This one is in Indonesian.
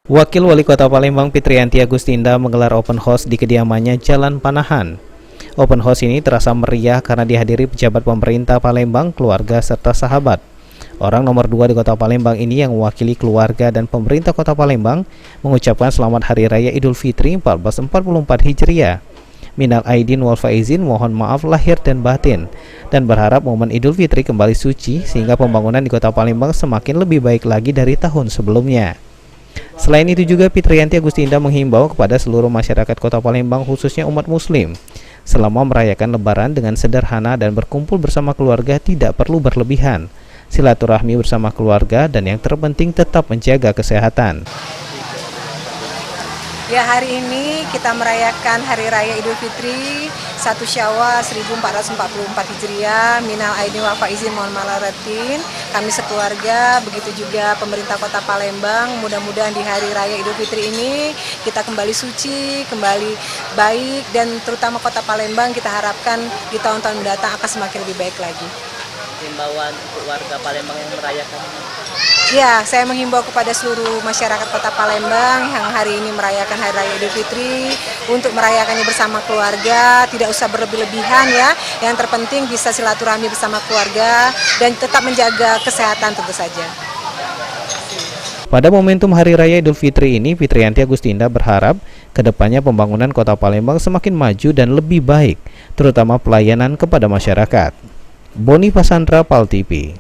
Wakil Wali Kota Palembang Fitriyanti Agustinda menggelar open house di kediamannya Jalan Panahan. Open house ini terasa meriah karena dihadiri pejabat pemerintah Palembang, keluarga, serta sahabat. Orang nomor 2 di Kota Palembang ini yang mewakili keluarga dan pemerintah Kota Palembang mengucapkan selamat Hari Raya Idul Fitri 1444 Hijriah. Minal aidin wal faizin, mohon maaf lahir dan batin, dan berharap momen Idul Fitri kembali suci sehingga pembangunan di Kota Palembang semakin lebih baik lagi dari tahun sebelumnya. Selain itu juga Fitriyanti Agustinda menghimbau kepada seluruh masyarakat Kota Palembang khususnya umat muslim selama merayakan lebaran dengan sederhana dan berkumpul bersama keluarga tidak perlu berlebihan, silaturahmi bersama keluarga, dan yang terpenting tetap menjaga kesehatan. Ya, hari ini kita merayakan Hari Raya Idul Fitri 1 Syawal 1444 Hijriah. Minal aidin wal faizin, mohon malaretin. Kami sekeluarga, begitu juga pemerintah Kota Palembang, mudah-mudahan di Hari Raya Idul Fitri ini kita kembali suci, kembali baik, dan terutama Kota Palembang kita harapkan di tahun-tahun mendatang akan semakin lebih baik lagi. Himbauan untuk warga Palembang yang merayakan. Ya, saya menghimbau kepada seluruh masyarakat Kota Palembang yang hari ini merayakan Hari Raya Idul Fitri untuk merayakannya bersama keluarga, tidak usah berlebih-lebihan ya. Yang terpenting bisa silaturahmi bersama keluarga dan tetap menjaga kesehatan tentu saja. Pada momentum Hari Raya Idul Fitri ini, Fitriyanti Agustinda berharap kedepannya pembangunan Kota Palembang semakin maju dan lebih baik, terutama pelayanan kepada masyarakat. Boni Pasandra, PAL TV.